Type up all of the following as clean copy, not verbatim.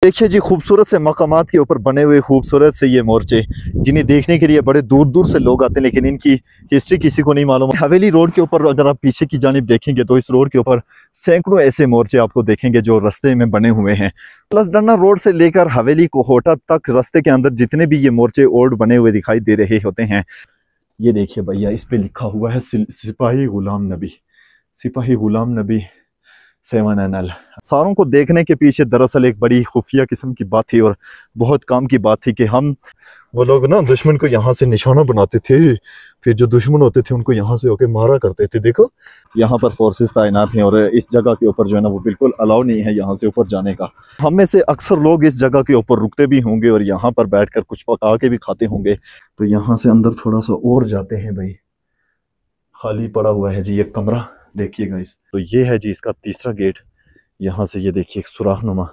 देखिए जी, खूबसूरत से मकामात के ऊपर बने हुए खूबसूरत से ये मोर्चे, जिन्हें देखने के लिए बड़े दूर दूर से लोग आते हैं, लेकिन इनकी हिस्ट्री किसी को नहीं मालूम। हवेली रोड के ऊपर अगर आप पीछे की जानिब देखेंगे तो इस रोड के ऊपर सैकड़ों ऐसे मोर्चे आपको देखेंगे जो रास्ते में बने हुए हैं। लसडना रोड से लेकर हवेली कोहोटा तक रास्ते के अंदर जितने भी ये मोर्चे ओल्ड बने हुए दिखाई दे रहे होते हैं, ये देखिए भैया, इस पे लिखा हुआ है सिपाही गुलाम नबी, सिपाही गुलाम नबी 7NL। सारों को देखने के पीछे दरअसल एक बड़ी खुफिया किस्म की बात थी और बहुत काम की बात थी कि हम वो लोग ना दुश्मन को यहाँ से निशाना बनाते थे, फिर जो दुश्मन होते थे उनको यहाँ से होके मारा करते थे। देखो यहाँ पर फोर्सेस तैनात हैं और इस जगह के ऊपर जो है ना वो बिल्कुल अलाउ नहीं है यहाँ से ऊपर जाने का। हम में से अक्सर लोग इस जगह के ऊपर रुकते भी होंगे और यहाँ पर बैठकर कुछ पका के भी खाते होंगे। तो यहाँ से अंदर थोड़ा सा और जाते हैं भाई, खाली पड़ा हुआ है जी ये कमरा, देखिएगा इस। तो ये है जी इसका तीसरा गेट। यहाँ से ये देखिए एक सुराख नुमा,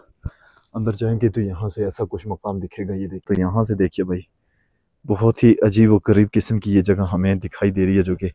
अंदर जाएंगे तो यहाँ से ऐसा कुछ मकाम दिखेगा। ये देखिए, तो यहाँ से देखिए भाई, बहुत ही अजीब व गरीब किस्म की ये जगह हमें दिखाई दे रही है, जो कि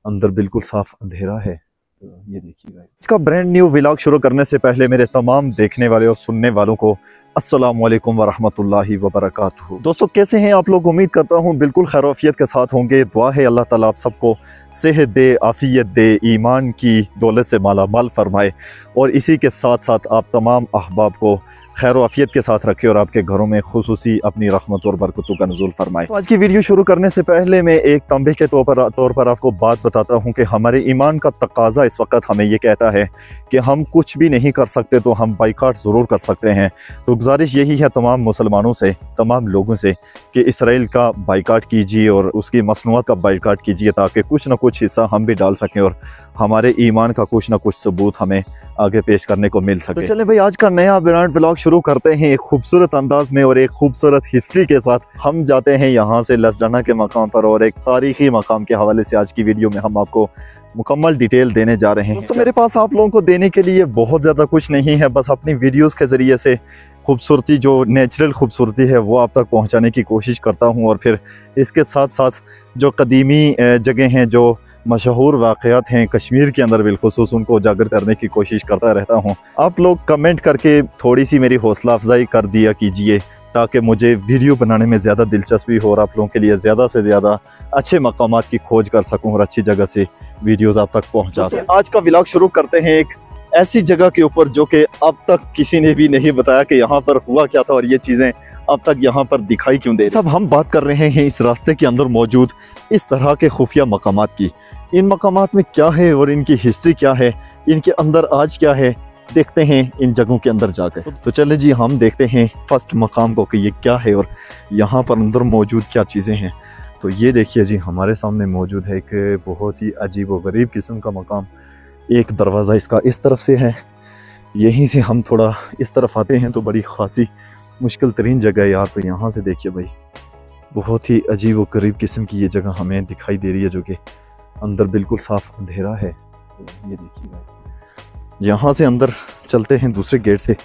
अंदर बिल्कुल साफ अंधेरा है। तो ये देखिएगा। इसका ब्रांड न्यू व्लॉग शुरू करने से पहले मेरे तमाम देखने वाले और सुनने वालों को अस्सलाम वालेकुम वरहमतुल्लाहि वबरकातुहू। दोस्तों कैसे हैं आप लोग? उम्मीद करता हूँ बिल्कुल खैरियत के साथ होंगे। दुआ है अल्लाह ताला आप सबको सेहत दे, आफियत दे, ईमान की दौलत से माला माल फरमाए और इसी के साथ साथ आप तमाम अहबाब को खैर आफियत के साथ रखे और आपके घरों में खुसूसी अपनी रहमत और बरकतों का नुज़ूल फरमाए। तो आज की वीडियो शुरू करने से पहले मैं एक तंबे के तौर पर आपको बात बताता हूँ कि हमारे ईमान का तकाजा इस वक्त हमें ये कहता है कि हम कुछ भी नहीं कर सकते तो हम बाइकाट ज़रूर कर सकते हैं। तो गुजारिश यही है तमाम मुसलमानों से, तमाम लोगों से कि इसराइल का बाइकाट कीजिए और उसकी मसनूआत का बाइकाट कीजिए, ताकि कुछ ना कुछ हिस्सा हम भी डाल सकें और हमारे ईमान का कुछ ना कुछ सबूत हमें आगे पेश करने को मिल सके। तो चले भाई, आज का नया ब्रांड व्लॉग शुरू करते हैं एक खूबसूरत अंदाज में और एक खूबसूरत हिस्ट्री के साथ। हम जाते हैं यहाँ से लसडना के मकाम पर और एक तारीखी मकाम के हवाले से आज की वीडियो में हम आपको मुकम्मल डिटेल देने जा रहे हैं। तो मेरे पास आप लोगों को देने के लिए बहुत ज़्यादा कुछ नहीं है, बस अपनी वीडियोस के ज़रिए से खूबसूरती, जो नेचुरल खूबसूरती है वो आप तक पहुंचाने की कोशिश करता हूं और फिर इसके साथ साथ जो कदीमी जगह हैं, जो मशहूर वाक़यात हैं कश्मीर के अंदर बिलखुसूस, उनको उजागर करने की कोशिश करता रहता हूं। आप लोग कमेंट करके थोड़ी सी मेरी हौसला अफजाई कर दिया कीजिए ताकि मुझे वीडियो बनाने में ज़्यादा दिलचस्पी हो और आप लोगों के लिए ज़्यादा से ज़्यादा अच्छे मकामात की खोज कर सकूँ और अच्छी जगह से वीडियोज़ आप तक पहुँचा सकूँ। आज का व्लॉग शुरू करते हैं एक ऐसी जगह के ऊपर जो कि अब तक किसी ने भी नहीं बताया कि यहाँ पर हुआ क्या था और ये चीज़ें अब तक यहाँ पर दिखाई क्यों दे। सब हम बात कर रहे हैं इस रास्ते के अंदर मौजूद इस तरह के खुफिया मकामात की। इन मकामात में क्या है और इनकी हिस्ट्री क्या है, इनके अंदर आज क्या है, देखते हैं इन जगहों के अंदर जाकर। तो चले जी, हम देखते हैं फर्स्ट मकाम को कि ये क्या है और यहाँ पर अंदर मौजूद क्या चीज़ें हैं। तो ये देखिए जी, हमारे सामने मौजूद है एक बहुत ही अजीब व गरीब किस्म का मकाम। एक दरवाज़ा इसका इस तरफ से है, यहीं से हम थोड़ा इस तरफ आते हैं तो बड़ी खासी मुश्किल तरीन जगह है यार। तो यहाँ से देखिए भाई, बहुत ही अजीब व गरीब किस्म की ये जगह हमें दिखाई दे रही है, जो कि अंदर बिल्कुल साफ अंधेरा है। तो ये देखिएगा, यहाँ से अंदर चलते हैं दूसरे गेट से,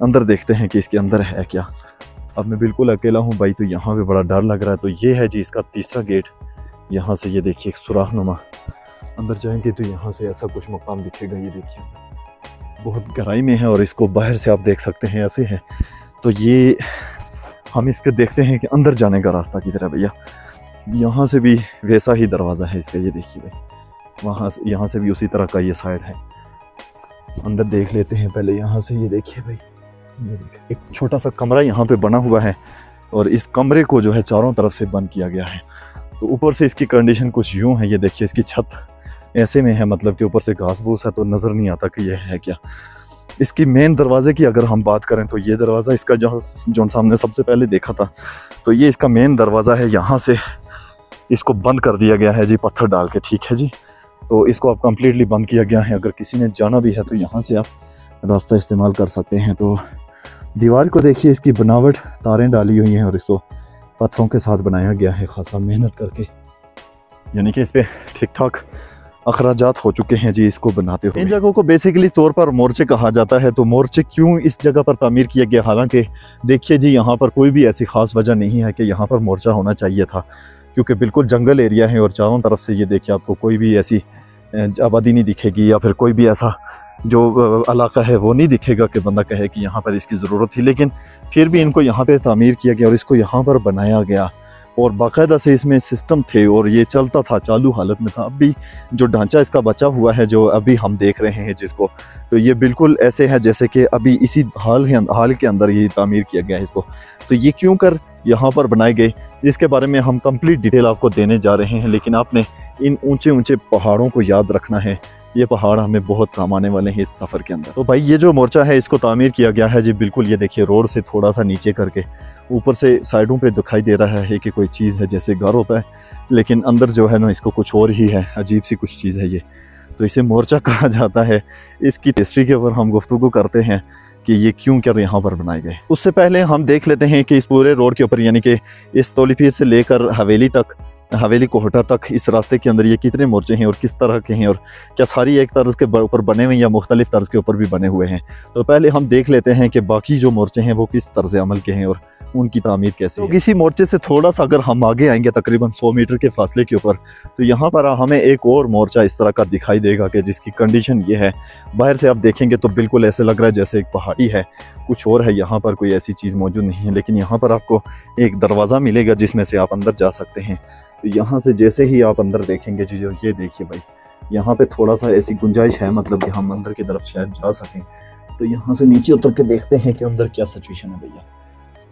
अंदर देखते हैं कि इसके अंदर है क्या। अब मैं बिल्कुल अकेला हूँ भाई, तो यहाँ पे बड़ा डर लग रहा है। तो ये है जी इसका तीसरा गेट। यहाँ से ये देखिए एक सुराख नुमा, अंदर जाएंगे तो यहाँ से ऐसा कुछ मकाम दिखेगा। ये देखिए बहुत गहराई में है और इसको बाहर से आप देख सकते हैं ऐसे है। तो ये हम इसके देखते हैं कि अंदर जाने का रास्ता किधर है भैया। यहाँ से भी वैसा ही दरवाज़ा है इसका, ये देखिए भाई, वहाँ से यहाँ से भी उसी तरह का ये साइड है। अंदर देख लेते हैं पहले यहाँ से। ये देखिए भाई, ये देखिए एक छोटा सा कमरा यहाँ पे बना हुआ है और इस कमरे को जो है चारों तरफ से बंद किया गया है। तो ऊपर से इसकी कंडीशन कुछ यूँ है, ये देखिए इसकी छत ऐसे में है, मतलब कि ऊपर से घास फूस है तो नज़र नहीं आता कि यह है क्या। इसकी मेन दरवाजे की अगर हम बात करें तो ये दरवाज़ा इसका जो सामने सबसे पहले देखा था, तो ये इसका मेन दरवाज़ा है। यहाँ से इसको बंद कर दिया गया है जी पत्थर डाल के, ठीक है जी। तो इसको अब कम्प्लीटली बंद किया गया है। अगर किसी ने जाना भी है तो यहाँ से आप रास्ता इस्तेमाल कर सकते हैं। तो दीवार को देखिए, इसकी बनावट तारें डाली हुई हैं और इसको पत्थरों के साथ बनाया गया है खासा मेहनत करके, यानी कि इस पर ठीक ठाक अखराजात हो चुके हैं जी इसको बनाते हुए। इन जगहों को बेसिकली तौर पर मोर्चे कहा जाता है। तो मोर्चे क्यों इस जगह पर तामीर किया गया, हालांकि देखिए जी यहाँ पर कोई भी ऐसी ख़ास वजह नहीं है कि यहाँ पर मोर्चा होना चाहिए था, क्योंकि बिल्कुल जंगल एरिया है और चारों तरफ से ये देखिए आपको कोई भी ऐसी आबादी नहीं दिखेगी या फिर कोई भी ऐसा जो इलाका है वो नहीं दिखेगा कि बंदा कहे कि यहाँ पर इसकी ज़रूरत थी, लेकिन फिर भी इनको यहाँ पे तामीर किया गया और इसको यहाँ पर बनाया गया और बाकायदा से इसमें सिस्टम थे और ये चलता था, चालू हालत में था। अभी जो ढांचा इसका बचा हुआ है जो अभी हम देख रहे हैं जिसको, तो ये बिल्कुल ऐसे है जैसे कि अभी इसी हाल के अंदर ये तामीर किया गया है इसको। तो ये क्यों कर यहाँ पर बनाए गए, इसके बारे में हम कंप्लीट डिटेल आपको देने जा रहे हैं, लेकिन आपने इन ऊंचे ऊंचे पहाड़ों को याद रखना है। ये पहाड़ हमें बहुत काम आने वाले हैं इस सफ़र के अंदर। तो भाई ये जो मोर्चा है इसको तामीर किया गया है जी बिल्कुल, ये देखिए रोड से थोड़ा सा नीचे करके, ऊपर से साइडों पे दिखाई दे रहा है कि कोई चीज़ है जैसे घर होता है, लेकिन अंदर जो है ना इसको कुछ और ही है, अजीब सी कुछ चीज़ है ये। तो इसे मोर्चा कहा जाता है। इसकी हिस्ट्री के ऊपर हम गुफ्तगू करते हैं कि ये क्यों कर यहाँ पर बनाए गए। उससे पहले हम देख लेते हैं कि इस पूरे रोड के ऊपर यानी कि इस तौलीपीर से लेकर हवेली तक, हवेली कोहटा तक, इस रास्ते के अंदर ये कितने मोर्चे हैं और किस तरह के हैं और क्या सारी एक तर्ज के ऊपर बने हुए हैं या मुख्तलिफ तर्ज के ऊपर भी बने हुए हैं। तो पहले हम देख लेते हैं कि बाकी जो मोर्चे हैं वो किस तर्ज अमल के हैं और उनकी तामीर कैसे है। तो किसी मोर्चे से थोड़ा सा अगर हम आगे आएंगे तकरीबन 100 मीटर के फासले के ऊपर, तो यहाँ पर हमें एक और मोर्चा इस तरह का दिखाई देगा कि जिसकी कंडीशन ये है, बाहर से आप देखेंगे तो बिल्कुल ऐसे लग रहा है जैसे एक पहाड़ी है, कुछ और है, यहाँ पर कोई ऐसी चीज़ मौजूद नहीं है। लेकिन यहाँ पर आपको एक दरवाज़ा मिलेगा जिसमें से आप अंदर जा सकते हैं। तो यहाँ से जैसे ही आप अंदर देखेंगे जी, ये देखिए भाई, यहाँ पे थोड़ा सा ऐसी गुंजाइश है, मतलब कि हम अंदर की तरफ शायद जा सकें। तो यहाँ से नीचे उतर के देखते हैं कि अंदर क्या सिचुएशन है भैया।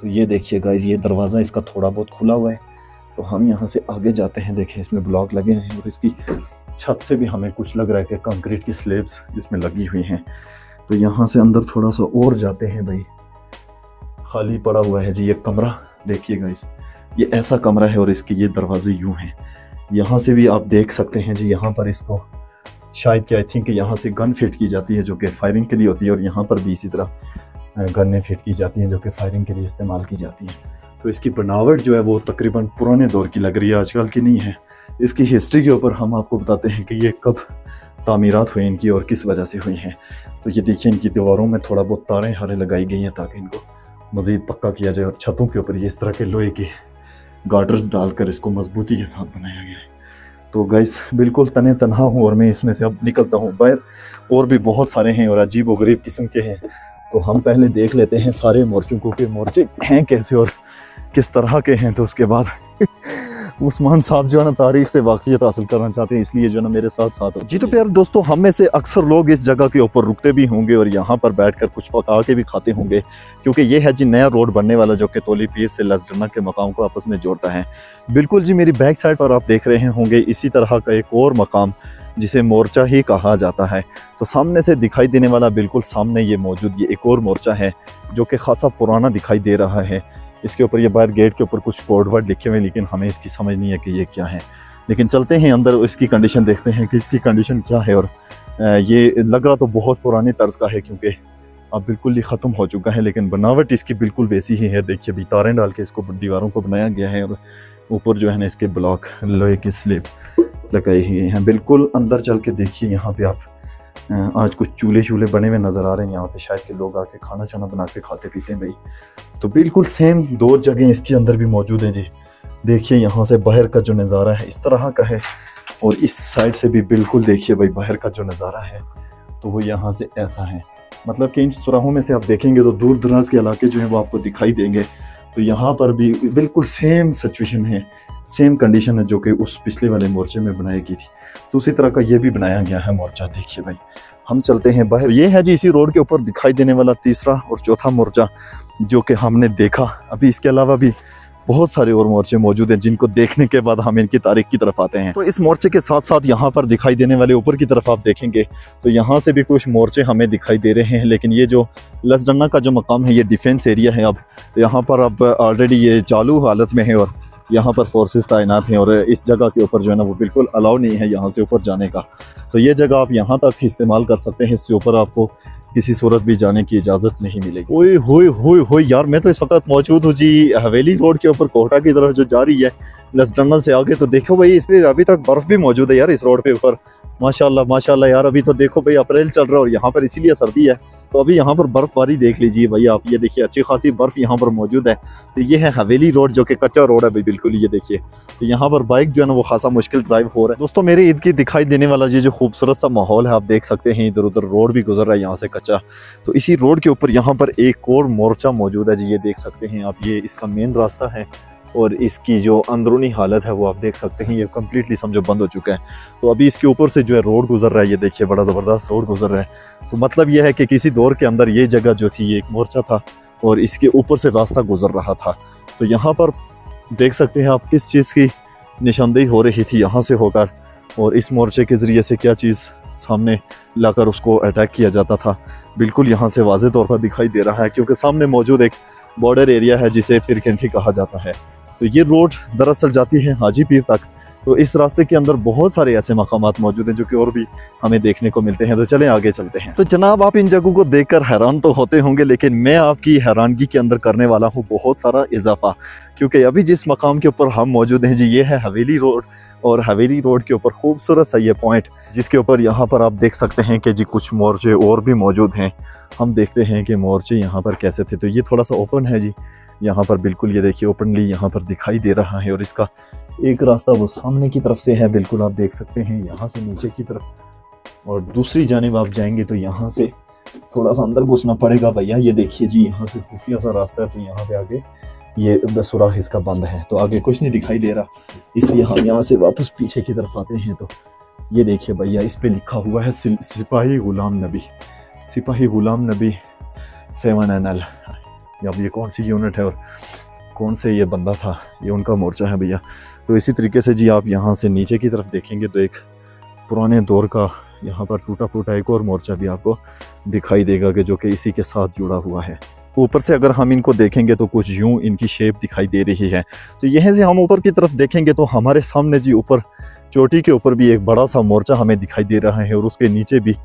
तो ये देखिए गाइस, ये दरवाज़ा इसका थोड़ा बहुत खुला हुआ है। तो हम यहाँ से आगे जाते हैं, देखिए इसमें ब्लॉक लगे हैं और इसकी छत से भी हमें कुछ लग रहा है कि कंक्रीट की स्लैब्स इसमें लगी हुई हैं। तो यहाँ से अंदर थोड़ा सा और जाते हैं भाई, खाली पड़ा हुआ है जी ये कमरा, देखिए गाइस ये ऐसा कमरा है और इसके ये दरवाजे यूँ हैं। यहाँ से भी आप देख सकते हैं जी, यहाँ पर इसको शायद कि आई थिंक यहाँ से गन फिट की जाती है जो कि फायरिंग के लिए होती है, और यहाँ पर भी इसी तरह गन्नें फिट की जाती हैं जो कि फायरिंग के लिए इस्तेमाल की जाती हैं। तो इसकी बनावट जो है वो तकरीबन पुराने दौर की लग रही है, आजकल की नहीं है। इसकी हिस्ट्री के ऊपर हम आपको बताते हैं कि ये कब तामीरात हुई इनकी और किस वजह से हुई हैं। तो ये देखिए इनकी दीवारों में थोड़ा बहुत तारें हारें लगाई गई हैं ताकि इनको मज़ीद पक्का किया जाए, और छतों के ऊपर ये इस तरह के लोहे के गार्डर्स डालकर इसको मजबूती के साथ बनाया गया है। तो गाइस बिल्कुल तने तनहा हूँ और मैं इसमें से अब निकलता हूँ बाहर, और भी बहुत सारे हैं और अजीब व गरीब किस्म के हैं। तो हम पहले देख लेते हैं सारे मोर्चों को कि मोर्चे हैं कैसे और किस तरह के हैं। तो उसके बाद उस्मान साहब जो है ना तारीख से वाकफियत हासिल करना चाहते हैं, इसलिए जो है ना मेरे साथ साथ जी। तो प्यारे दोस्तों, हम में से अक्सर लोग इस जगह के ऊपर रुकते भी होंगे और यहाँ पर बैठकर कुछ पका के भी खाते होंगे, क्योंकि ये है जी नया रोड बनने वाला जो कि तौलीपीर से लसडना के मकाम को आपस में जोड़ता है। बिल्कुल जी, मेरी बैक साइड पर आप देख रहे होंगे इसी तरह का एक और मकाम जिसे मोर्चा ही कहा जाता है। तो सामने से दिखाई देने वाला बिल्कुल सामने ये मौजूद ये एक और मोर्चा है जो कि खासा पुराना दिखाई दे रहा है। इसके ऊपर ये बाहर गेट के ऊपर कुछ कोड वर्ड लिखे हुए, लेकिन हमें इसकी समझ नहीं है कि ये क्या है। लेकिन चलते हैं अंदर, इसकी कंडीशन देखते हैं कि इसकी कंडीशन क्या है। और ये लग रहा तो बहुत पुरानी तर्ज का है क्योंकि अब बिल्कुल ही ख़त्म हो चुका है, लेकिन बनावट इसकी बिल्कुल वैसी ही है। देखिए अभी तारें डाल के इसको दीवारों को बनाया गया है और ऊपर जो है ना इसके ब्लॉक लोहे की स्लैब्स लगाई हुई हैं। बिल्कुल अंदर चल के देखिए, यहाँ पे आप आज कुछ चूल्हे शूल्हे बने हुए नज़र आ रहे हैं यहाँ पे, शायद के लोग आके खाना चाना बना के खाते पीते हैं भाई। तो बिल्कुल सेम दो जगह इसके अंदर भी मौजूद हैं जी। देखिए यहाँ से बाहर का जो नज़ारा है इस तरह का है, और इस साइड से भी बिल्कुल देखिए भाई बाहर का जो नज़ारा है तो वो यहाँ से ऐसा है। मतलब कि इन सुराहों में से आप देखेंगे तो दूर दराज के इलाके जो हैं वो आपको दिखाई देंगे। तो यहाँ पर भी बिल्कुल सेम सिचुएशन है, सेम कंडीशन है जो कि उस पिछले वाले मोर्चे में बनाई गई थी। तो उसी तरह का ये भी बनाया गया है मोर्चा। देखिए भाई हम चलते हैं बाहर। ये है जी इसी रोड के ऊपर दिखाई देने वाला तीसरा और चौथा मोर्चा जो कि हमने देखा। अभी इसके अलावा भी बहुत सारे और मोर्चे मौजूद हैं जिनको देखने के बाद हम इनकी तारीख की तरफ आते हैं। तो इस मोर्चे के साथ साथ यहाँ पर दिखाई देने वाले ऊपर की तरफ आप देखेंगे तो यहाँ से भी कुछ मोर्चे हमें दिखाई दे रहे हैं। लेकिन ये जो लसडना का जो मकाम है ये डिफेंस एरिया है। अब यहाँ पर अब ऑलरेडी ये चालू हालत में है और यहाँ पर फोर्सेस तैनात हैं, और इस जगह के ऊपर जो है ना वो बिल्कुल अलाउ नहीं है यहाँ से ऊपर जाने का। तो ये जगह आप यहाँ तक इस्तेमाल कर सकते हैं, इससे ऊपर आपको किसी सूरत भी जाने की इजाज़त नहीं मिलेगी। ओए होए होए होए यार, मैं तो इस वक्त मौजूद हूँ जी हवेली रोड के ऊपर कोहटा की तरफ जो जा रही है लसडना से आगे। तो देखो भाई इस पर अभी तक बर्फ़ भी मौजूद है यार इस रोड पे ऊपर, माशाल्लाह माशाल्लाह यार। अभी तो देखो भाई अप्रैल चल रहा है और यहाँ पर इसीलिए सर्दी है, तो अभी यहाँ पर बर्फबारी देख लीजिए भाई आप। ये देखिए अच्छी खासी बर्फ यहाँ पर मौजूद है। तो ये है हवेली रोड जो कि कच्चा रोड है भाई बिल्कुल, ये देखिए। तो यहाँ पर बाइक जो है ना वो खासा मुश्किल ड्राइव हो रहा है। दोस्तों मेरे ईद की दिखाई देने वाला ये जो खूबसूरत सा माहौल है आप देख सकते हैं, इधर उधर रोड भी गुजर रहा है यहाँ से कच्चा। तो इसी रोड के ऊपर यहाँ पर एक और मोर्चा मौजूद है जी, ये देख सकते हैं आप। ये इसका मेन रास्ता है और इसकी जो अंदरूनी हालत है वो आप देख सकते हैं, ये कम्प्लीटली समझो बंद हो चुका है। तो अभी इसके ऊपर से जो है रोड गुजर रहा है, ये देखिए बड़ा ज़बरदस्त रोड गुजर रहा है। तो मतलब ये है कि किसी दौर के अंदर ये जगह जो थी ये एक मोर्चा था और इसके ऊपर से रास्ता गुजर रहा था। तो यहाँ पर देख सकते हैं आप किस चीज़ की निशानदेही हो रही थी यहाँ से होकर, और इस मोर्चे के ज़रिए से क्या चीज़ सामने लाकर उसको अटैक किया जाता था, बिल्कुल यहाँ से वाज़े तौर पर दिखाई दे रहा है। क्योंकि सामने मौजूद एक बॉर्डर एरिया है जिसे पिरकंठी कहा जाता है। तो ये रोड दरअसल जाती है हाजी पीर तक। तो इस रास्ते के अंदर बहुत सारे ऐसे मकामात मौजूद हैं जो कि और भी हमें देखने को मिलते हैं। तो चलें आगे चलते हैं। तो जनाब आप इन जगहों को देखकर हैरान तो होते होंगे, लेकिन मैं आपकी हैरानगी के अंदर करने वाला हूँ बहुत सारा इजाफा। क्योंकि अभी जिस मकाम के ऊपर हम मौजूद हैं जी ये है हवेली रोड, और हवेली रोड के ऊपर खूबसूरत सा ये पॉइंट जिसके ऊपर यहाँ पर आप देख सकते हैं कि जी कुछ मोर्चे और भी मौजूद हैं। हम देखते हैं कि मोर्चे यहाँ पर कैसे थे। तो ये थोड़ा सा ओपन है जी यहाँ पर, बिल्कुल ये देखिए ओपनली यहाँ पर दिखाई दे रहा है। और इसका एक रास्ता वो सामने की तरफ से है, बिल्कुल आप देख सकते हैं यहाँ से नीचे की तरफ, और दूसरी जानिब आप जाएंगे तो यहाँ से थोड़ा सा अंदर घुसना पड़ेगा भैया। ये देखिए जी यहाँ से खुफिया सा रास्ता है, तो यहाँ पे आगे ये सुराख इसका बंद है, तो आगे कुछ नहीं दिखाई दे रहा, इसलिए हम यहाँ से वापस पीछे की तरफ आते हैं। तो ये देखिए भैया इस पे लिखा हुआ है सिपाही गुलाम नबी, सिपाही गुलाम नबी 7NL। अब ये कौन सी यूनिट है और कौन से ये बंदा था, ये उनका मोर्चा है भैया। तो इसी तरीके से जी आप यहाँ से नीचे की तरफ देखेंगे तो एक पुराने दौर का यहाँ पर टूटा फूटा एक और मोर्चा भी आपको दिखाई देगा कि जो कि इसी के साथ जुड़ा हुआ है। ऊपर से अगर हम इनको देखेंगे तो कुछ यूं इनकी शेप दिखाई दे रही है। तो यहीं से हम ऊपर की तरफ देखेंगे तो हमारे सामने जी ऊपर चोटी के ऊपर भी एक बड़ा सा मोर्चा हमें दिखाई दे रहा है, और उसके नीचे भी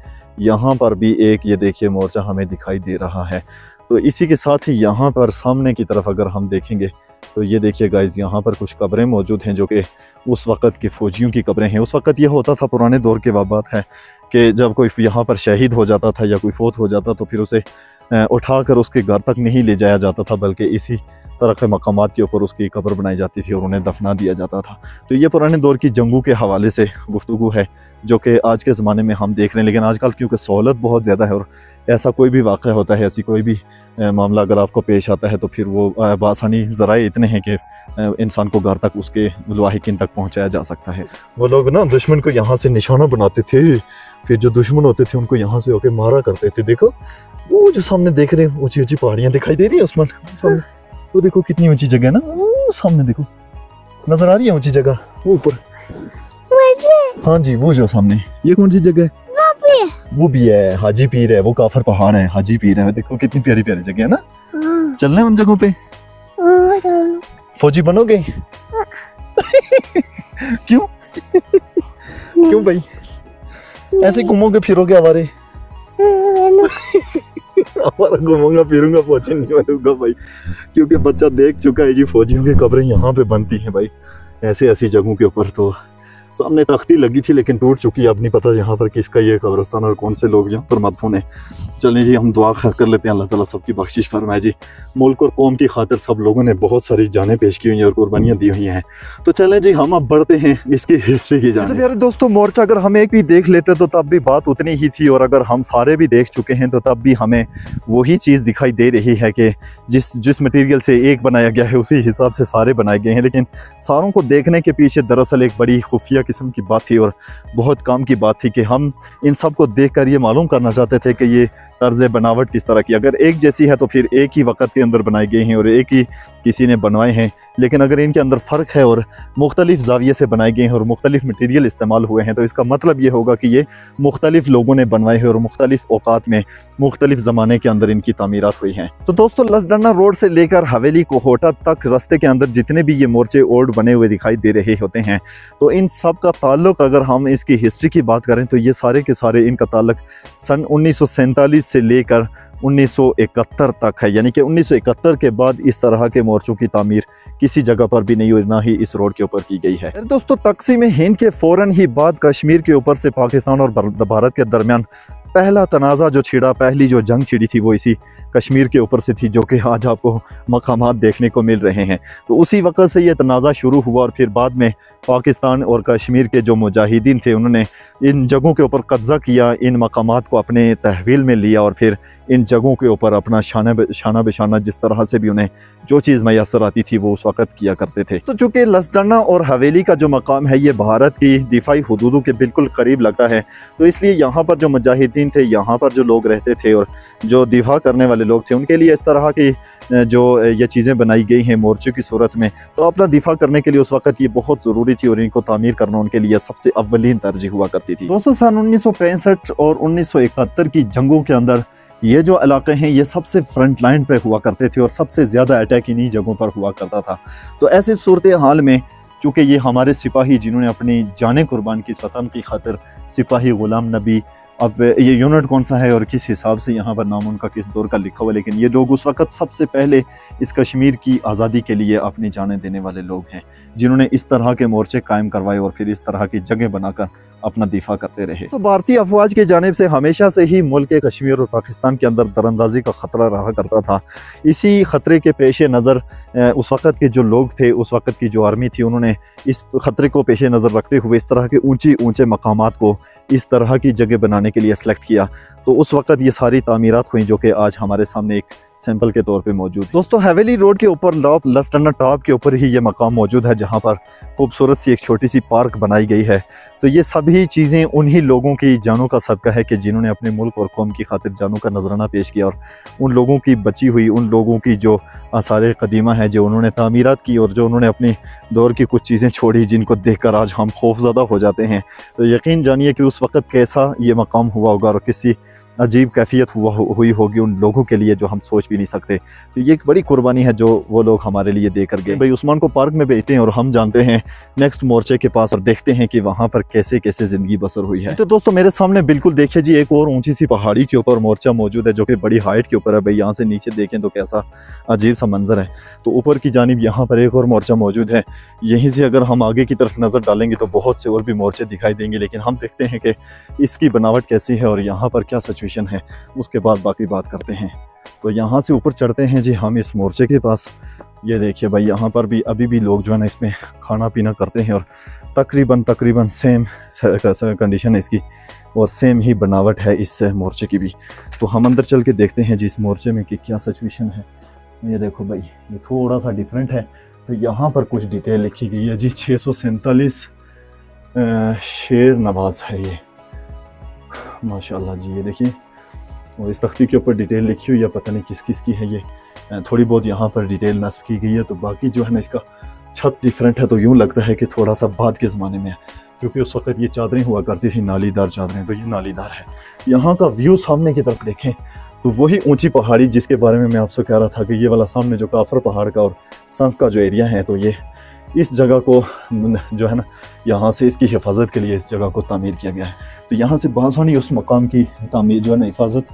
यहाँ पर भी एक ये देखिए मोर्चा हमें दिखाई दे रहा है। तो इसी के साथ ही यहाँ पर सामने की तरफ अगर हम देखेंगे तो ये देखिए गाइज यहाँ पर कुछ कब्रें मौजूद हैं जो कि उस वक़्त के फ़ौजियों की कब्रें हैं। उस वक़्त ये होता था, पुराने दौर के बात है, कि जब कोई यहाँ पर शहीद हो जाता था या कोई फौत हो जाता तो फिर उसे उठाकर उसके घर तक नहीं ले जाया जाता था, बल्कि इसी तरह के मकामात के ऊपर उसकी कब्र बनाई जाती थी और उन्हें दफना दिया जाता था। तो ये पुराने दौर की जंगों के हवाले से गुफ्तगू है जो कि आज के ज़माने में हम देख रहे हैं। लेकिन आजकल क्योंकि सहूलत बहुत ज़्यादा है और ऐसा कोई भी वाक़या होता है, ऐसी कोई भी मामला अगर आपको पेश आता है तो फिर वो बासानी ज़राए इतने हैं कि इंसान को घर तक उसके लाहिकीन तक पहुँचाया जा सकता है। वो लोग ना दुश्मन को यहाँ से निशाना बनाते थे, फिर जो दुश्मन होते थे उनको यहाँ से होके मारा करते थे। देखो वो जो सामने देख रहे हैं ऊंची ऊंची पहाड़ियाँ दिखाई दे रही है उस्मान सामने, वो देखो कितनी ऊंची जगह है ना, वो सामने देखो नजर आ रही है ऊंची जगह वो ऊपर। हाँ जी वो जो सामने ये कौन सी जगह है? वो भी है हाजी पीर है, वो काफर पहाड़ है, हाजी पीर है। देखो कितनी प्यारी प्यारी जगह है ना। चलना है उन जगहों पे? फौजी बनोगे? क्यों क्यों भाई ऐसे घूमोगे फिरोगे हमारे? हमारा घूमूंगा फिरूंगा फौजी नहीं बनूंगा भाई, क्योंकि बच्चा देख चुका है जी फौजियों की कब्रें यहाँ पे बनती हैं भाई ऐसे ऐसी जगहों के ऊपर। तो सामने तख्ती लगी थी लेकिन टूट चुकी है, अब नहीं पता यहाँ पर किसका ये कब्रिस्तान और कौन से लोग यहाँ पर मदफून है। चलें जी हम दुआ कर लेते हैं, अल्लाह ताला सबकी बख्शिश फरमाए जी। मुल्क और कौम की खातिर सब लोगों ने बहुत सारी जानें पेश की हुई हैं और कुर्बानियाँ दी हुई हैं। तो चलें जी हम अब बढ़ते हैं इसकी हिस्ट्री की जाने। यार दोस्तों मोर्चा अगर हम एक भी देख लेते तो तब भी बात उतनी ही थी, और अगर हम सारे भी देख चुके हैं तो तब भी हमें वही चीज़ दिखाई दे रही है कि जिस मटीरियल से एक बनाया गया है उसी हिसाब से सारे बनाए गए हैं। लेकिन सारों को देखने के पीछे दरअसल एक बड़ी खुफिया किस्म की बात थी और बहुत काम की बात थी कि हम इन सब को देख कर ये मालूम करना चाहते थे कि ये तर्ज बनावट किस तरह की, अगर एक जैसी है तो फिर एक ही वक़्त के अंदर बनाए गए हैं और एक ही किसी ने बनवाए हैं। लेकिन अगर इनके अंदर फ़र्क है और मुख्तलिफ ज़ाविये से बनाए गए हैं और मुख्तलिफ मटीरियल इस्तेमाल हुए हैं तो इसका मतलब ये होगा कि ये मुख्तलिफ लोगों ने बनवाए हैं और मुख्तलिफ औकात में मुख्तलिफ ज़माने के अंदर इनकी तामीरात हुई हैं। तो दोस्तों लसडन्ना रोड से लेकर हवेली कोहोटा तक रास्ते के अंदर जितने भी ये मोर्चे ओल्ड बने हुए दिखाई दे रहे होते हैं तो इन सब का ताल्लुक अगर हम इसकी हिस्ट्री की बात करें तो ये सारे के सारे इनका ताल्लुक सन 1947 से लेकर 1971 तक है, यानी कि 1971 के बाद इस तरह के मोर्चों की तामीर किसी जगह पर भी नहीं हुई, ना ही इस रोड के ऊपर की गई है। दोस्तों, तक़सीम हिंद के फ़ौरन ही बाद कश्मीर के ऊपर से पाकिस्तान और भारत के दरमियान पहला तनाज़ा जो छिड़ा, पहली जो जंग छिड़ी थी वो इसी कश्मीर के ऊपर से थी, जो कि आज आपको मकामात देखने को मिल रहे हैं। तो उसी वक्त से ये तनाज़ा शुरू हुआ और फिर बाद में पाकिस्तान और कश्मीर के जो मुजाहिदीन थे उन्होंने इन जगहों के ऊपर कब्ज़ा किया, इन मकामात को अपने तहवील में लिया और फिर इन जगहों के ऊपर अपना शाना बिशाना जिस तरह से भी उन्हें जो चीज़ मैसर आती थी वो उस वक़्त किया करते थे। तो चूँकि लसडना और हवेली का जो मकाम है ये भारत की दिफाई हुदूदों के बिल्कुल करीब लगता है, तो इसलिए यहाँ पर जो मुजाहिदीन थे, यहाँ पर जो लोग रहते थे और जो दिफा करने वाले लोग थे, उनके लिए इस तरह की जो ये चीज़ें बनाई गई हैं मोर्चे की सूरत में, तो अपना दिफा करने के लिए उस वक़्त ये बहुत ज़रूरी थी और इनको तामीर करना उनके लिए सबसे अव्वलीन तरजीह हुआ करती थी। दोस्तों, सन 1965 और 1971 की जंगों के अंदर ये जो इलाके हैं ये सबसे फ्रंट लाइन पे हुआ करते थे और सबसे ज़्यादा अटैक इन्हीं जगहों पर हुआ करता था। तो ऐसी सूरत हाल में चूँकि ये हमारे सिपाही जिन्होंने अपनी जानें कुर्बान की वतन की खातिर, सिपाही गुलाम नबी, अब ये यूनिट कौन सा है और किस हिसाब से यहाँ पर नाम उनका किस दौर का लिखा हुआ, लेकिन ये लोग उस वक़्त सबसे पहले इस कश्मीर की आज़ादी के लिए अपनी जानें देने वाले लोग हैं, जिन्होंने इस तरह के मोर्चे कायम करवाए और फिर इस तरह की जगह बनाकर अपना दिफा करते रहे। तो भारतीय अफवाज की जानिब से हमेशा से ही मुल्क कश्मीर और पाकिस्तान के अंदर दरअंदाजी का ख़तरा रहा करता था। इसी ख़तरे के पेश नज़र उस वक़्त के जो लोग थे, उस वक़्त की जो आर्मी थी, उन्होंने इस ख़तरे को पेश नज़र रखते हुए इस तरह के ऊंचे मकामात को इस तरह की जगह बनाने के लिए सेलेक्ट किया। तो उस वक़्त ये सारी तामीरात हुई जो कि आज हमारे सामने एक सैंपल के तौर पे मौजूद। दोस्तों, हवेली रोड के ऊपर लसडना टॉप के ऊपर ही ये मकाम मौजूद है जहाँ पर खूबसूरत सी एक छोटी सी पार्क बनाई गई है। तो ये सभी चीज़ें उन्हीं लोगों की जानों का सदका है कि जिन्होंने अपने मुल्क और कौम की खातिर जानों का नजराना पेश किया और उन लोगों की बची हुई, उन लोगों की जो आसार कदीमा है, जो उन्होंने तामीरात की और जो उन्होंने अपनी दौर की कुछ चीज़ें छोड़ी जिनको देखकर आज हम खौफज़दा हो जाते हैं। तो यकीन जानिए कि उस वक़्त कैसा ये मकाम हुआ होगा और किसी अजीब कैफियत हुई होगी उन लोगों के लिए जो हम सोच भी नहीं सकते। तो ये एक बड़ी कुर्बानी है जो वो लोग हमारे लिए दे कर गए। भाई उस्मान को पार्क में बैठे हैं और हम जानते हैं नेक्स्ट मोर्चे के पास और देखते हैं कि वहाँ पर कैसे कैसे ज़िंदगी बसर हुई है। तो दोस्तों, मेरे सामने बिल्कुल देखिए जी, एक और ऊंची सी पहाड़ी के ऊपर मोर्चा मौजूद है जो कि बड़ी हाइट के ऊपर है। भाई यहाँ से नीचे देखें तो कैसा अजीब सा मंजर है। तो ऊपर की जानिब यहाँ पर एक और मोर्चा मौजूद है। यहीं से अगर हम आगे की तरफ नज़र डालेंगे तो बहुत से और भी मोर्चे दिखाई देंगे, लेकिन हम देखते हैं कि इसकी बनावट कैसी है और यहाँ पर क्या सिचुएशन है, उसके बाद बाकी बात करते हैं। तो यहाँ से ऊपर चढ़ते हैं जी हम इस मोर्चे के पास। ये देखिए भाई, यहाँ पर भी अभी भी लोग जो है ना इसमें खाना पीना करते हैं और तकरीबन सेम कंडीशन है इसकी और सेम ही बनावट है इस मोर्चे की भी। तो हम अंदर चल के देखते हैं जी इस मोर्चे में कि क्या सिचुएशन है। ये देखो भाई, ये थोड़ा सा डिफरेंट है। तो यहाँ पर कुछ डिटेल लिखी गई है जी। 647 शेर नवाज है ये, माशाल्लाह जी। ये देखिए, और इस तख्ती के ऊपर डिटेल लिखी हुई है, पता नहीं किस किस की है ये। थोड़ी बहुत यहाँ पर डिटेल नस्ब की गई है। तो बाकी जो है ना इसका छत डिफरेंट है, तो यूँ लगता है कि थोड़ा सा बाद के ज़माने में है, क्योंकि उस वक्त ये चादरें हुआ करती थी, नालीदार चादरें। तो ये नालीदार है। यहाँ का व्यू सामने की तरफ देखें तो वही ऊंची पहाड़ी जिसके बारे में मैं आपसे कह रहा था कि ये वाला सामने जो काफर पहाड़ का और संख का जो एरिया है, तो ये इस जगह को जो है ना यहाँ से इसकी हिफाजत के लिए इस जगह को तामीर किया गया है। तो यहाँ से बासानी उस मकाम की तामीर जो है ना हिफाजत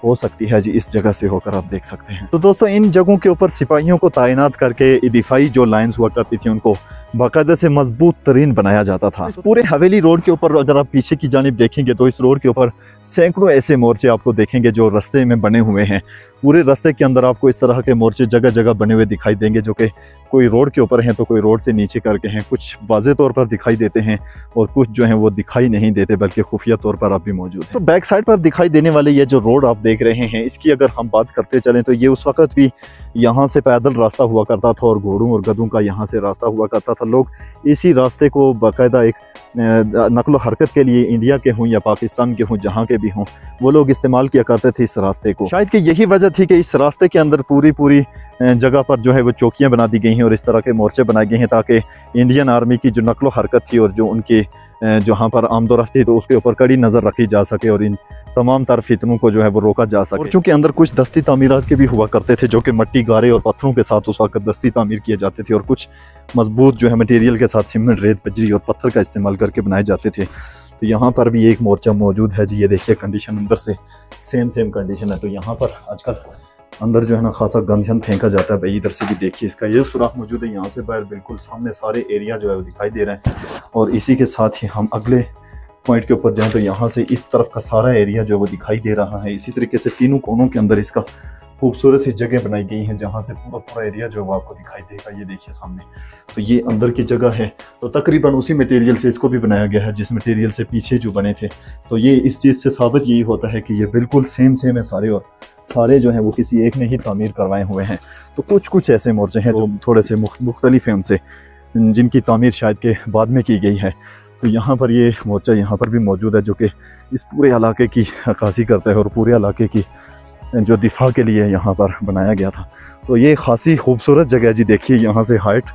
हो सकती है जी, इस जगह से होकर आप देख सकते हैं। तो दोस्तों, इन जगहों के ऊपर सिपाहियों को तैनात करके दिफाई जो लाइन्स हुआ करती थी उनको बाकायदा से मजबूत तरीन बनाया जाता था। पूरे हवेली रोड के ऊपर अगर आप पीछे की जानिब देखेंगे तो इस रोड के ऊपर सैकड़ों ऐसे मोर्चे आपको देखेंगे जो रास्ते में बने हुए हैं। पूरे रास्ते के अंदर आपको इस तरह के मोर्चे जगह जगह बने हुए दिखाई देंगे, जो कि कोई रोड के ऊपर हैं तो कोई रोड से नीचे करके हैं, कुछ वाज़े तौर पर दिखाई देते हैं और कुछ जो हैं वो दिखाई नहीं देते बल्कि खुफिया तौर पर आप भी मौजूद हैं। तो बैक साइड पर दिखाई देने वाले ये जो रोड आप देख रहे हैं, इसकी अगर हम बात करते चलें तो ये उस वक्त भी यहाँ से पैदल रास्ता हुआ करता था और घोड़ों और गधों का यहाँ से रास्ता हुआ करता था। लोग इसी रास्ते को बाकायदा एक नकलो हरकत के लिए इंडिया के हों या पाकिस्तान के हों, जहाँ के भी हों, वो लोग इस्तेमाल किया करते थे इस रास्ते को। शायद कि यही वजह थी कि इस रास्ते के अंदर पूरी जगह पर जो है वो चौकियाँ बना दी गई हैं और इस तरह के मोर्चे बनाए गए हैं ताकि इंडियन आर्मी की जो नकलो हरकत थी और जो उनकी जहाँ पर आमदोरफ्त थी तो उसके ऊपर कड़ी नज़र रखी जा सके और इन तमाम तर फितनों को जो है वो रोका जा सके। और चूँकि अंदर कुछ दस्ती तामीरात के भी हुआ करते थे जो कि मट्टी, गारे और पत्थरों के साथ उस वक्त दस्ती तामीर किए जाते थे और कुछ मजबूत जो है मटेरियल के साथ सीमेंट, रेत, बजरी और पत्थर का इस्तेमाल करके बनाए जाते थे। तो यहाँ पर भी एक मोर्चा मौजूद है जी। ये देखिए कंडीशन अंदर से सेम कंडीशन है। तो यहाँ पर आजकल अंदर जो है ना खासा गंदशन फेंका जाता है भाई। इधर से भी देखिए इसका ये सुराख मौजूद है, यहाँ से बाहर बिल्कुल सामने सारे एरिया जो है वो दिखाई दे रहे हैं। और इसी के साथ ही हम अगले पॉइंट के ऊपर जाएं तो यहाँ से इस तरफ का सारा एरिया जो है वो दिखाई दे रहा है। इसी तरीके से तीनों कोनों के अंदर इसका खूबसूरत सी जगह बनाई गई है जहाँ से पूरा एरिया जो है वो आपको दिखाई देगा। ये देखिए सामने, तो ये अंदर की जगह है। तो तकरीबन उसी मटेरियल से इसको भी बनाया गया है जिस मटेरियल से पीछे जो बने थे। तो ये इस चीज़ से साबित यही होता है कि ये बिल्कुल सेम है सारे, और सारे जो हैं वो किसी एक ने ही तामीर करवाए हुए हैं। तो कुछ ऐसे मोर्चे हैं जो थोड़े से मुख्तलिफ हैं उनसे, जिनकी तामीर शायद के बाद में की गई है। तो यहाँ पर ये मोर्चा यहाँ पर भी मौजूद है जो कि इस पूरे इलाके की अक्कासी करता है और पूरे इलाके की जो दिफा के लिए यहाँ पर बनाया गया था। तो ये खासी खूबसूरत जगह है जी। देखिए यहाँ से हाइट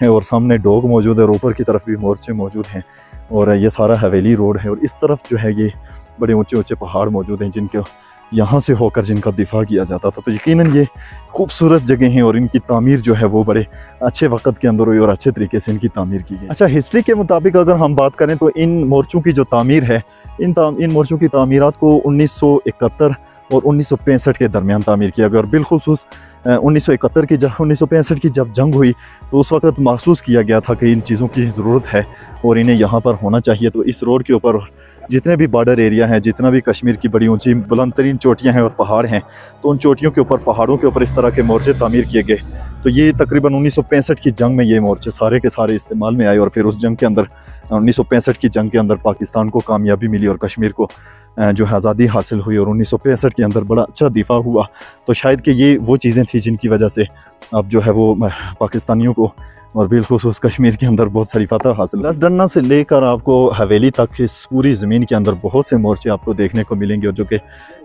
है और सामने डोग मौजूद है और ऊपर की तरफ भी मोर्चे मौजूद हैं। और ये सारा हवेली रोड है और इस तरफ जो है ये बड़े ऊंचे पहाड़ मौजूद हैं जिनके यहाँ से होकर जिनका दिफा किया जाता था। तो यकीनन ये खूबसूरत जगह हैं और इनकी तामीर जो है वो बड़े अच्छे वक्त के अंदर हुई और अच्छे तरीके से इनकी तामीर की गई। अच्छा, हिस्ट्री के मुताबिक अगर हम बात करें तो इन मोर्चों की जो तामीर है, इन मोर्चों की तामीरात को 1971 और 1965 के दरमियान तामीर किया गया। और बिलखुसूस 1965 की जब जंग हुई तो उस वक्त महसूस किया गया था कि इन चीज़ों की ज़रूरत है और इन्हें यहाँ पर होना चाहिए। तो इस रोड के ऊपर जितने भी बॉर्डर एरिया हैं, जितना भी कश्मीर की बड़ी ऊंची बुलंद तरीन चोटियाँ हैं और पहाड़ हैं, तो उन चोटियों के ऊपर, पहाड़ों के ऊपर इस तरह के मोर्चे तामीर किए गए। तो ये तकरीबन 1965 की जंग में ये मोर्चे सारे के सारे इस्तेमाल में आए और फिर उस जंग के अंदर 1965 की जंग के अंदर पाकिस्तान को कामयाबी मिली और कश्मीर को जो है आज़ादी हासिल हुई और 1965 के अंदर बड़ा अच्छा दिफा हुआ। तो शायद कि ये वो चीज़ें थी जिनकी वजह से अब जो है वो पाकिस्तानियों को और बिलखुसूस कश्मीर के अंदर बहुत सारी फतह हासिल। लसडन्ना से लेकर आपको हवेली तक इस पूरी ज़मीन के अंदर बहुत से मोर्चे आपको देखने को मिलेंगे और जो कि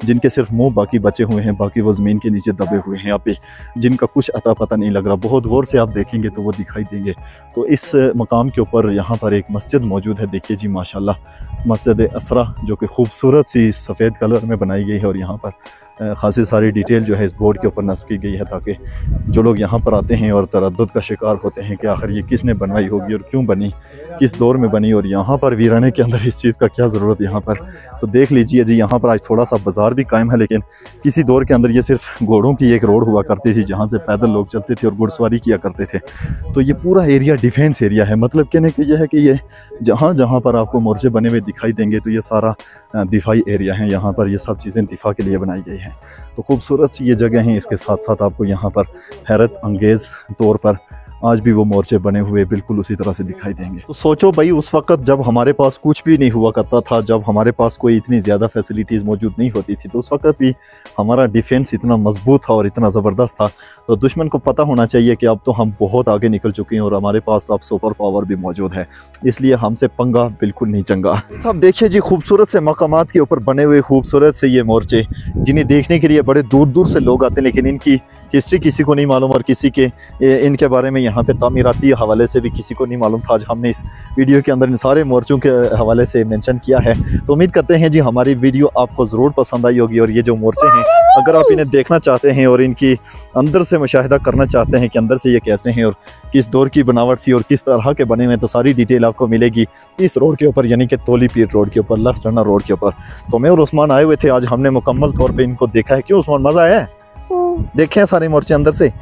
जिनके सिर्फ मुंह बाकी बचे हुए हैं, बाकी वो ज़मीन के नीचे दबे हुए हैं, यहाँ पे जिनका कुछ अता पता नहीं लग रहा। बहुत गौर से आप देखेंगे तो वो दिखाई देंगे। तो इस मकाम के ऊपर यहाँ पर एक मस्जिद मौजूद है। देखिए जी माशाल्लाह, मस्जिद असरा जो कि खूबसूरत सी सफ़ेद कलर में बनाई गई है और यहाँ पर खासी सारी डिटेल जो है इस बोर्ड के ऊपर नस्ब की गई है ताकि जो लोग यहाँ पर आते हैं और तरद्दुद का शिकार होते हैं कि आखिर ये किसने बनवाई होगी और क्यों बनी, किस दौर में बनी और यहाँ पर वीराने के अंदर इस चीज़ का क्या ज़रूरत यहाँ पर। तो देख लीजिए जी, यहाँ पर आज थोड़ा सा बाज़ार भी कायम है, लेकिन किसी दौर के अंदर ये सिर्फ घोड़ों की एक रोड हुआ करती थी जहाँ से पैदल लोग चलते थे और घुड़सवारी किया करते थे। तो ये पूरा एरिया डिफेंस एरिया है। मतलब कहने की यह है कि ये जहाँ पर आपको मोर्चे बने हुए दिखाई देंगे तो ये सारा दिफाई एरिया है। यहाँ पर ये सब चीज़ें दिफा के लिए बनाई गई हैं। तो खूबसूरत सी ये जगह हैं। इसके साथ साथ आपको यहाँ पर हैरत अंगेज़ तौर पर आज भी वो मोर्चे बने हुए बिल्कुल उसी तरह से दिखाई देंगे। तो सोचो भाई, उस वक्त जब हमारे पास कुछ भी नहीं हुआ करता था, जब हमारे पास कोई इतनी ज़्यादा फैसिलिटीज़ मौजूद नहीं होती थी, तो उस वक्त भी हमारा डिफेंस इतना मजबूत था और इतना ज़बरदस्त था। तो दुश्मन को पता होना चाहिए कि अब तो हम बहुत आगे निकल चुके हैं और हमारे पास अब सुपर पावर भी मौजूद है, इसलिए हमसे पंगा बिल्कुल नहीं चंगा। साहब देखिए जी, खूबसूरत से मकामात के ऊपर बने हुए खूबसूरत से ये मोर्चे, जिन्हें देखने के लिए बड़े दूर दूर से लोग आते हैं, लेकिन इनकी हिस्ट्री किसी को नहीं मालूम और किसी के इनके बारे में यहाँ पे तामीराती हवाले से भी किसी को नहीं मालूम था। आज हमने इस वीडियो के अंदर इन सारे मोर्चों के हवाले से मेंशन किया है। तो उम्मीद करते हैं जी हमारी वीडियो आपको ज़रूर पसंद आई होगी और ये जो मोर्चे हैं, अगर आप इन्हें देखना चाहते हैं और इनकी अंदर से मुशाहिदा करना चाहते हैं कि अंदर से ये कैसे हैं और किस दौर की बनावट थी और किस तरह के बने हुए, तो सारी डिटेल आपको मिलेगी इस रोड के ऊपर, यानी कि तोली पीर रोड के ऊपर, लसडन्ना रोड के ऊपर। तो मैं और उस्मान आए हुए थे, आज हमने मुकम्मल तौर पर इनको देखा है। क्यों उस्मान, मज़ा आया है? देखे हैं सारे मोर्चे अंदर से?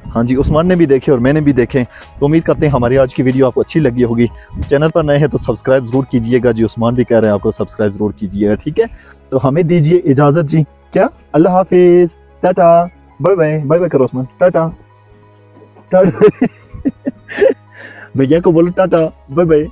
हाँ जी, उस्मान ने भी देखे और मैंने भी देखे। तो उम्मीद करते हैं हमारी आज की वीडियो आपको अच्छी लगी होगी। चैनल पर नए हैं तो सब्सक्राइब जरूर कीजिएगा जी। उस्मान भी कह रहे हैं आपको सब्सक्राइब जरूर कीजिएगा, ठीक है? तो हमें दीजिए इजाज़त जी। क्या? अल्लाह हाफिज़, tata, bye bye. Bye bye करो उस्मान, टाटा टाटा। भैया को बोलो टाटा, बाय बाय।